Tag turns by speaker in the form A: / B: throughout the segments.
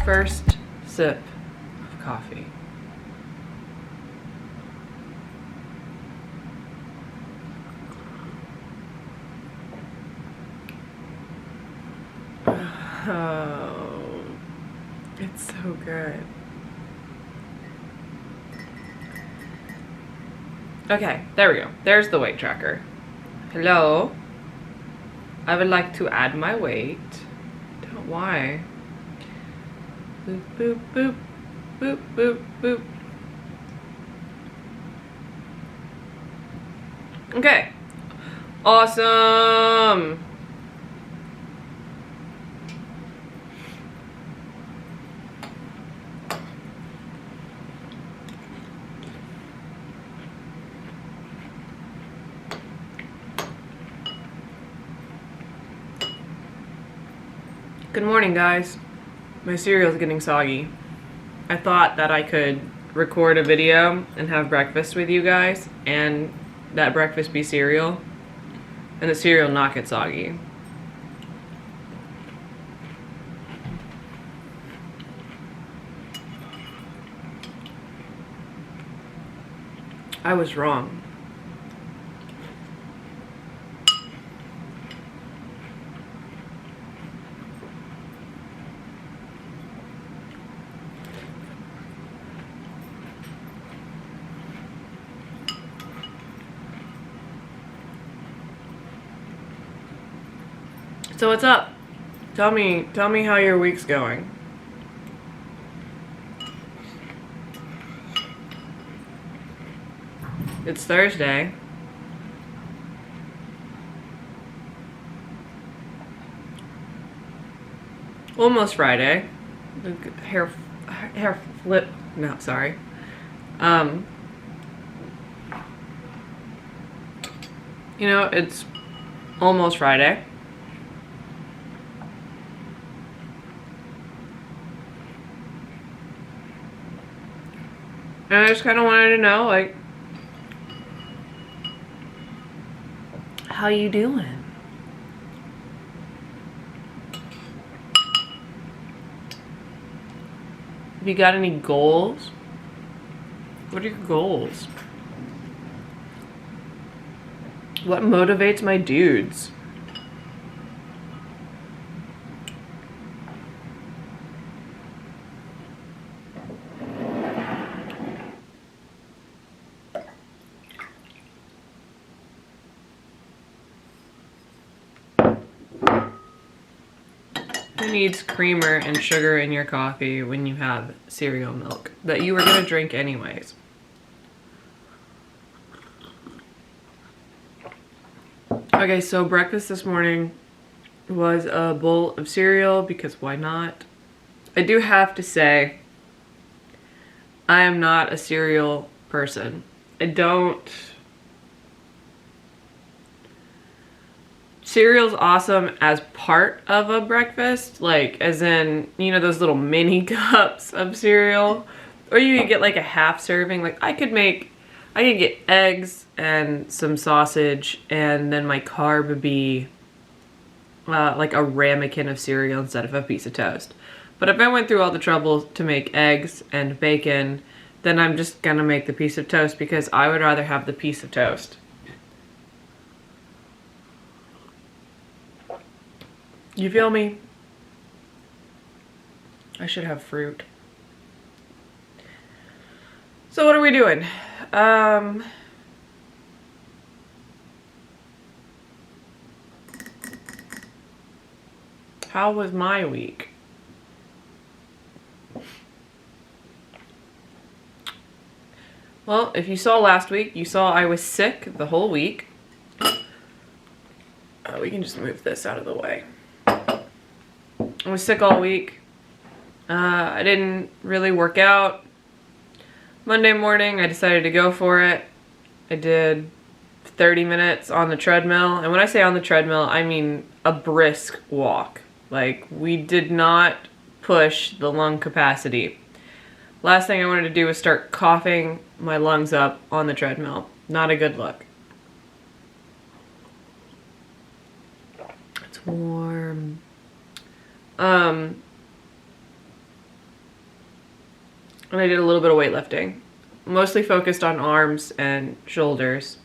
A: First sip of coffee. Oh, it's so good. Okay, there we go. There's the weight tracker. Hello. I would like to add my weight. Don't know why. Boop, boop, boop. Boop, boop, boop. Okay. Awesome. Good morning, guys. My cereal's getting soggy. I thought that I could record a video and have breakfast with you guys, and that breakfast be cereal, and the cereal not get soggy. I was wrong. So what's up? Tell me how your week's going. It's Thursday. Almost Friday. Hair flip. No, sorry. You know, it's almost Friday. And I just kind of wanted to know, like, how you doing? Have you got any goals? What are your goals? What motivates my dudes? Who needs creamer and sugar in your coffee when you have cereal milk that you were gonna drink anyways? Okay, so breakfast this morning was a bowl of cereal because why not? I do have to say, I am not a cereal person. I don't... Cereal's awesome as part of a breakfast, like as in, you know, those little mini cups of cereal, or you could get like a half serving. Like I could get eggs and some sausage, and then my carb would be like a ramekin of cereal instead of a piece of toast. But if I went through all the trouble to make eggs and bacon, then I'm just gonna make the piece of toast because I would rather have the piece of toast. You feel me? I should have fruit. So what are we doing? How was my week? Well, if you saw last week, you saw I was sick the whole week. We can just move this out of the way. I was sick all week. I didn't really work out. Monday morning, I decided to go for it. I did 30 minutes on the treadmill. And when I say on the treadmill, I mean a brisk walk. Like, we did not push the lung capacity. Last thing I wanted to do was start coughing my lungs up on the treadmill. Not a good look. It's warm. And I did a little bit of weightlifting. Mostly focused on arms and shoulders.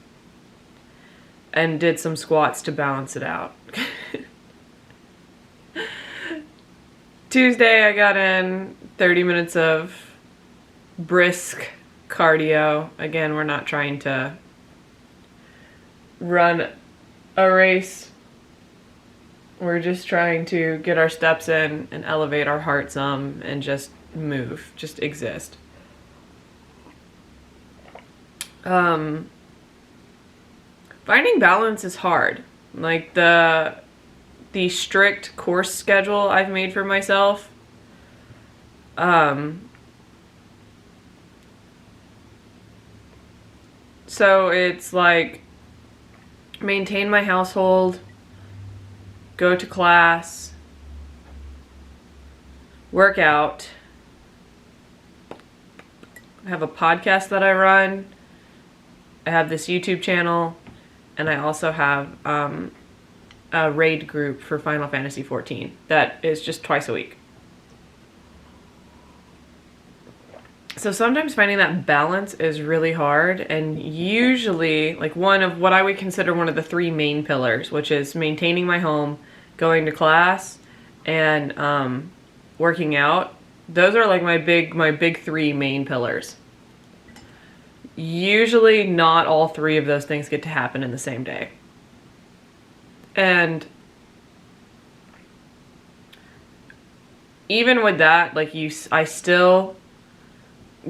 A: And did some squats to balance it out. Tuesday I got in 30 minutes of brisk cardio. Again, we're not trying to run a race. We're just trying to get our steps in and elevate our heart some and just move, just exist. Finding balance is hard. Like the strict course schedule I've made for myself, so it's like maintain my household, go to class, work out, I have a podcast that I run, I have this YouTube channel, and I also have a raid group for Final Fantasy XIV that is just twice a week. So sometimes finding that balance is really hard, and usually like one of what I would consider one of the three main pillars, which is maintaining my home, going to class, and working out. Those are like my big three main pillars. Usually not all three of those things get to happen in the same day. And even with that, like I still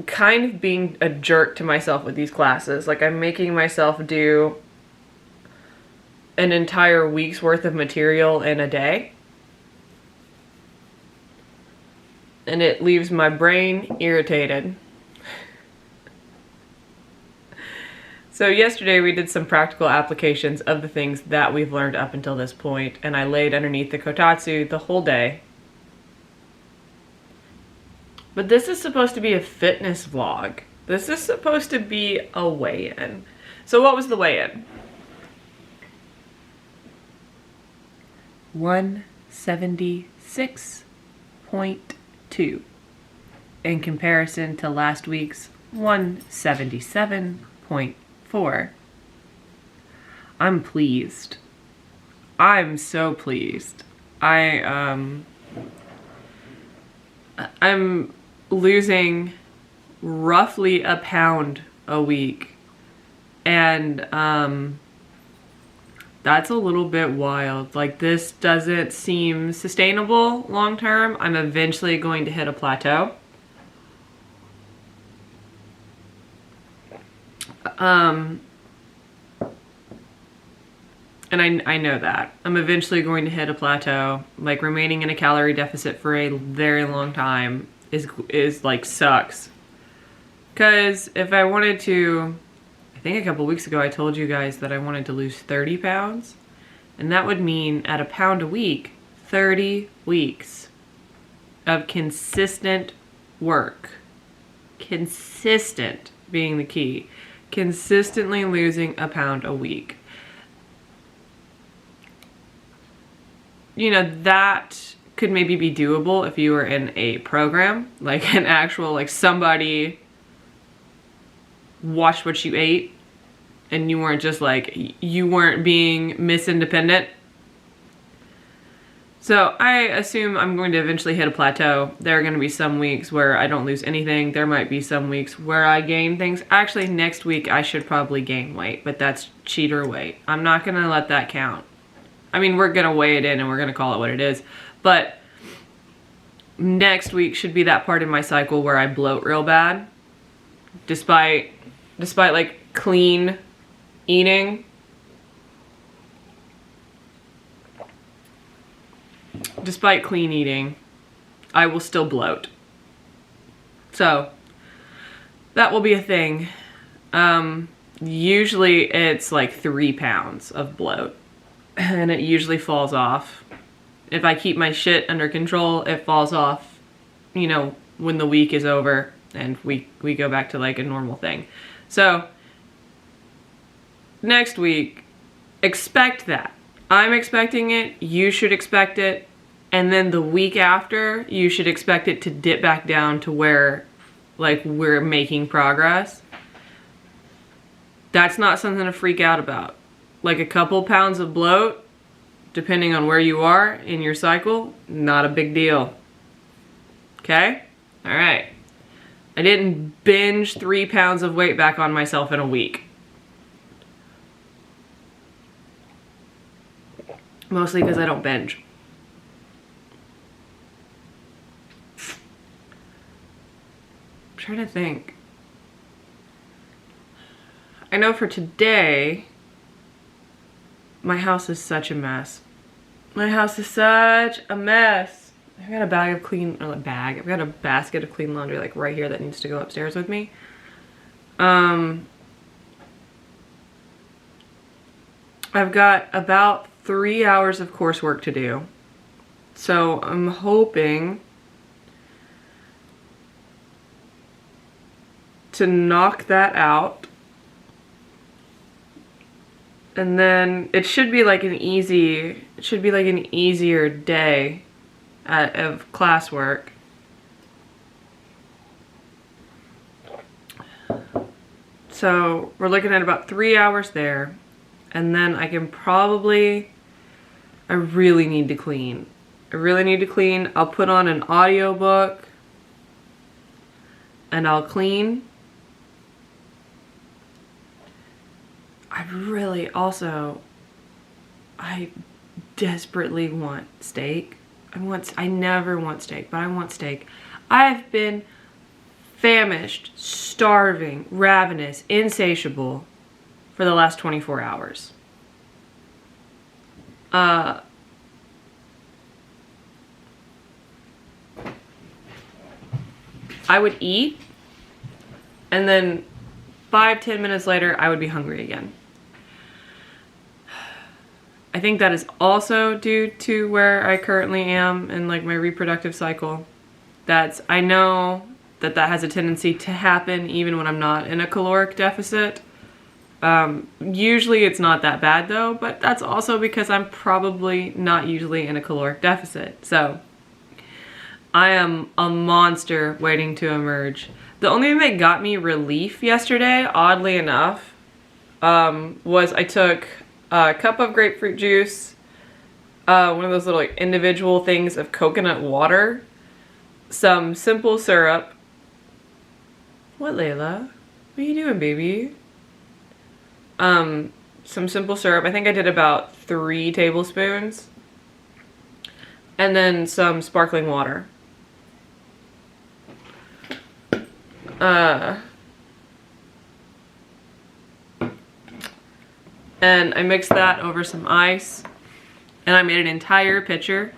A: kind of being a jerk to myself with these classes. Like I'm making myself do an entire week's worth of material in a day. And it leaves my brain irritated. So yesterday we did some practical applications of the things that we've learned up until this point, and I laid underneath the kotatsu the whole day. But this is supposed to be a fitness vlog. This is supposed to be a weigh-in. So what was the weigh-in? 176.2 in comparison to last week's 177.4. I'm pleased. I'm so pleased. I'm losing roughly a pound a week, and that's a little bit wild. Like this doesn't seem sustainable long term. I'm eventually going to hit a plateau. And I know that. I'm eventually going to hit a plateau. Like remaining in a calorie deficit for a very long time is like sucks. Cause if I wanted to, I think a couple weeks ago I told you guys that I wanted to lose 30 pounds. And that would mean at a pound a week, 30 weeks of consistent work. Consistent being the key. Consistently losing a pound a week. You know, that could maybe be doable if you were in a program, like an actual, like somebody watched what you ate and you weren't just like, you weren't being Miss Independent. So I assume I'm going to eventually hit a plateau. There are going to be some weeks where I don't lose anything. There might be some weeks where I gain things. Actually, next week I should probably gain weight, but that's cheater weight. I'm not going to let that count. I mean, we're going to weigh it in and we're going to call it what it is. But next week should be that part in my cycle where I bloat real bad. Despite like clean eating. Despite clean eating, I will still bloat. So that will be a thing. Usually it's like 3 pounds of bloat. And it usually falls off. If I keep my shit under control, it falls off, you know, when the week is over and we go back to like a normal thing. So next week, expect that. I'm expecting it, you should expect it, and then the week after, you should expect it to dip back down to where like we're making progress, that's not something to freak out about. Like a couple pounds of bloat, depending on where you are in your cycle, not a big deal. Okay? All right. I didn't binge 3 pounds of weight back on myself in a week. Mostly because I don't binge. I'm trying to think. I know for today, my house is such a mess. My house is such a mess. I've got a bag of clean, or a bag, I've got a basket of clean laundry like right here that needs to go upstairs with me. I've got about 3 hours of coursework to do. So I'm hoping to knock that out. And then it should be like an easier day of classwork. So we're looking at about 3 hours there. And then I can probably, I really need to clean. I'll put on an audiobook and I'll clean. I desperately want steak. I never want steak, but I want steak. I've been famished, starving, ravenous, insatiable for the last 24 hours. I would eat, and then 5-10 minutes later, I would be hungry again. I think that is also due to where I currently am in like my reproductive cycle. I know that has a tendency to happen even when I'm not in a caloric deficit. Usually it's not that bad though, but that's also because I'm probably not usually in a caloric deficit. So I am a monster waiting to emerge. The only thing that got me relief yesterday, oddly enough, was I took a cup of grapefruit juice, one of those little like, individual things of coconut water, some simple syrup. What, Layla? What are you doing, baby? Some simple syrup. I think I did about 3 tablespoons. And then some sparkling water. And I mixed that over some ice, and I made an entire pitcher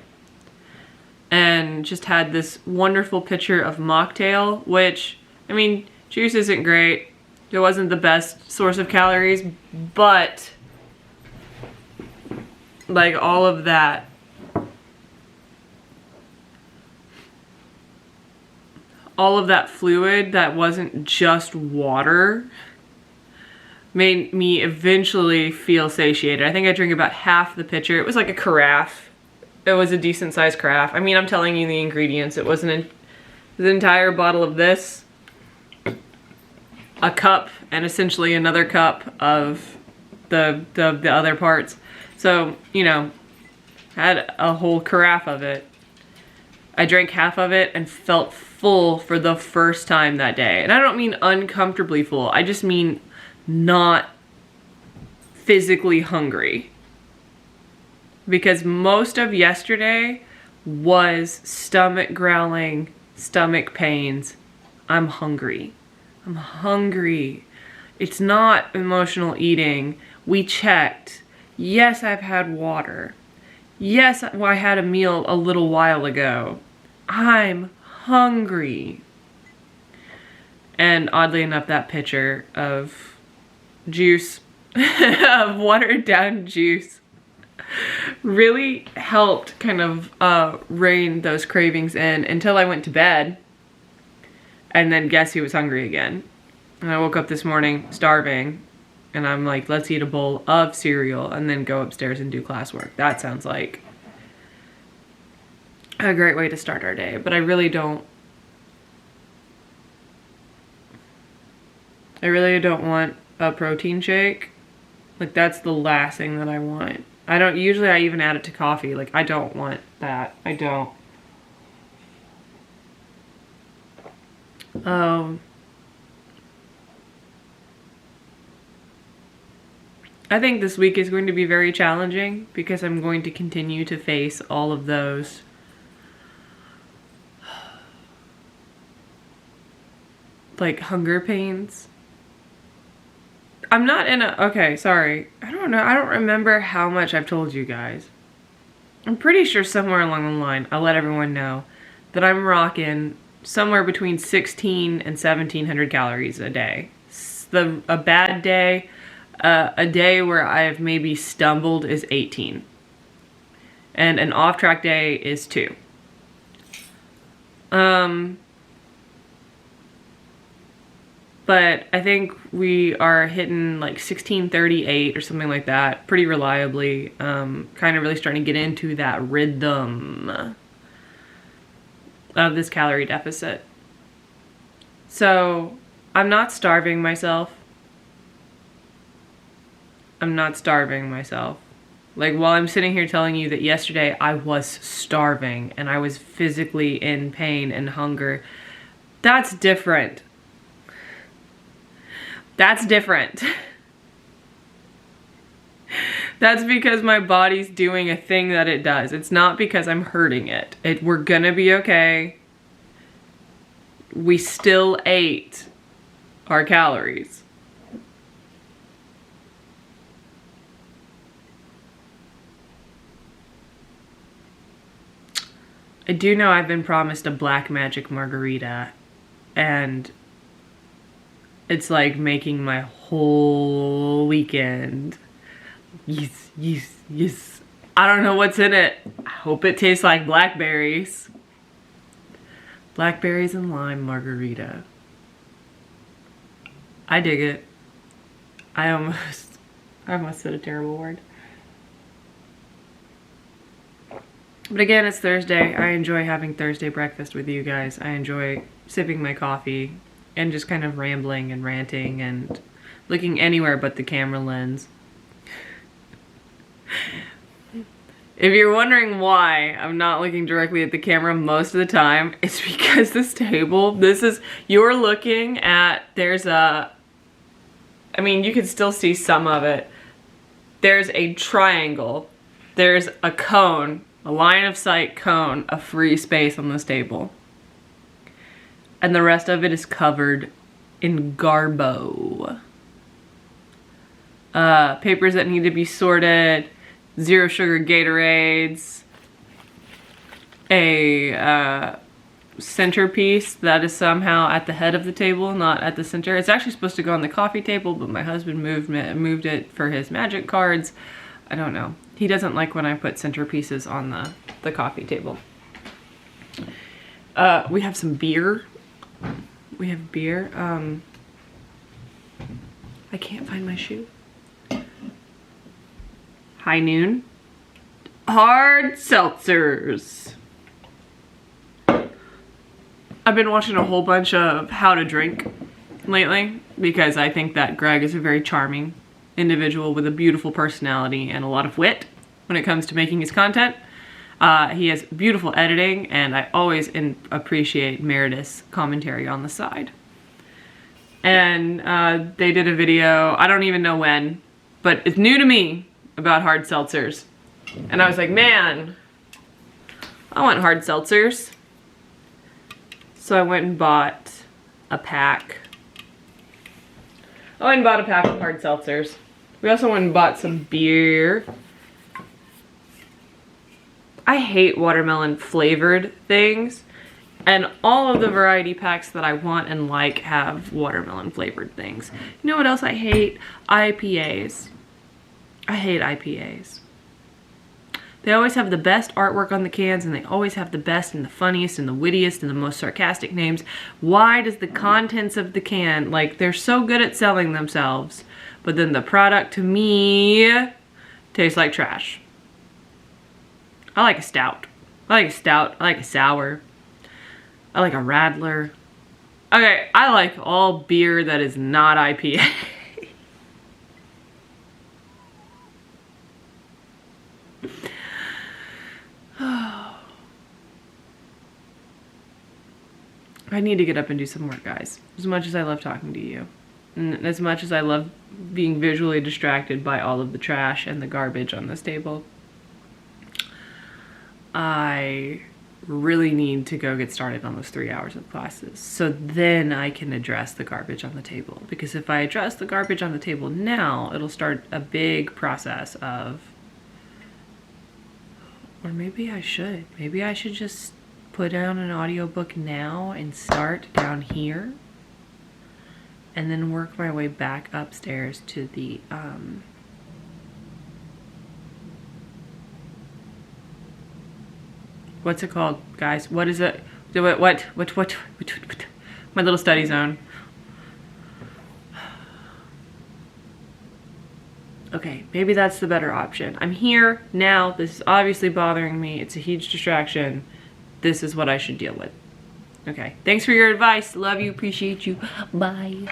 A: and just had this wonderful pitcher of mocktail, which, I mean, juice isn't great. It wasn't the best source of calories, but like all of that fluid that wasn't just water made me eventually feel satiated. I think I drank about half the pitcher. It was like a carafe. It was a decent sized carafe. I mean, I'm telling you the ingredients. It wasn't an entire bottle of this, a cup, and essentially another cup of the other parts. So, you know, had a whole carafe of it. I drank half of it and felt full for the first time that day. And I don't mean uncomfortably full. I just mean not physically hungry. Because most of yesterday was stomach growling, stomach pains. I'm hungry. I'm hungry. It's not emotional eating. We checked. Yes, I've had water. Yes, I had a meal a little while ago. I'm hungry. And oddly enough, that pitcher of juice, of watered down juice, really helped kind of rein those cravings in until I went to bed. And then guess who was hungry again? And I woke up this morning starving, and I'm like, let's eat a bowl of cereal and then go upstairs and do classwork. That sounds like a great way to start our day, but I really don't I really don't want a protein shake. Like, that's the last thing that I want. Usually I even add it to coffee. Like, I don't want that. I don't. I think this week is going to be very challenging because I'm going to continue to face all of those like hunger pains. I'm not in a, okay, sorry. I don't know. I don't remember how much I've told you guys. I'm pretty sure somewhere along the line, I'll let everyone know that I'm rocking somewhere between 16 and 1700 calories a day. A bad day, a day where I've maybe stumbled is 18. And an off-track day is 2. But I think we are hitting like 1638 or something like that pretty reliably. Kind of really starting to get into that rhythm of this calorie deficit. So I'm not starving myself. I'm not starving myself. Like, while I'm sitting here telling you that yesterday I was starving and I was physically in pain and hunger, that's different. That's different. That's because my body's doing a thing that it does. It's not because I'm hurting it. We're gonna be okay. We still ate our calories. I do know I've been promised a black magic margarita, and it's like making my whole weekend. Yes, yes, yes. I don't know what's in it. I hope it tastes like blackberries. Blackberries and lime margarita. I dig it. I almost said a terrible word. But again, it's Thursday. I enjoy having Thursday breakfast with you guys. I enjoy sipping my coffee and just kind of rambling and ranting and looking anywhere but the camera lens. If you're wondering why I'm not looking directly at the camera most of the time, it's because this table, you're looking at, I mean, you can still see some of it. There's a triangle. There's a cone, a line of sight cone of free space on this table. And the rest of it is covered in garbo. Papers that need to be sorted, zero sugar Gatorades, a centerpiece that is somehow at the head of the table, not at the center. It's actually supposed to go on the coffee table, but my husband moved it for his magic cards. I don't know. He doesn't like when I put centerpieces on the coffee table. We have some beer. We have beer. I can't find my shoe. High noon. Hard seltzers. I've been watching a whole bunch of How to Drink lately because I think that Greg is a very charming individual with a beautiful personality and a lot of wit when it comes to making his content. He has beautiful editing, and I always appreciate Meredith's commentary on the side. And they did a video, I don't even know when, but it's new to me, about hard seltzers. And I was like, man, I want hard seltzers. So I went and bought a pack. I went and bought a pack of hard seltzers. We also went and bought some beer. I hate watermelon flavored things, and all of the variety packs that I want and like have watermelon flavored things. You know what else I hate? IPAs. I hate IPAs. They always have the best artwork on the cans, and they always have the best and the funniest and the wittiest and the most sarcastic names. Why does the contents of the can, like, they're so good at selling themselves, but then the product to me tastes like trash. I like a stout. I like a stout. I like a sour. I like a radler. Okay, I like all beer that is not IPA. I need to get up and do some work, guys. As much as I love talking to you, and as much as I love being visually distracted by all of the trash and the garbage on this table, I really need to go get started on those 3 hours of classes. So then I can address the garbage on the table. Because if I address the garbage on the table now, it'll start a big process of, or maybe I should. Maybe I should just put down an audiobook now and start down here. And then work my way back upstairs to the, what's it called, guys? What is it? What? My little study zone. Okay, maybe that's the better option. I'm here now. This is obviously bothering me. It's a huge distraction. This is what I should deal with. Okay, thanks for your advice. Love you, appreciate you. Bye.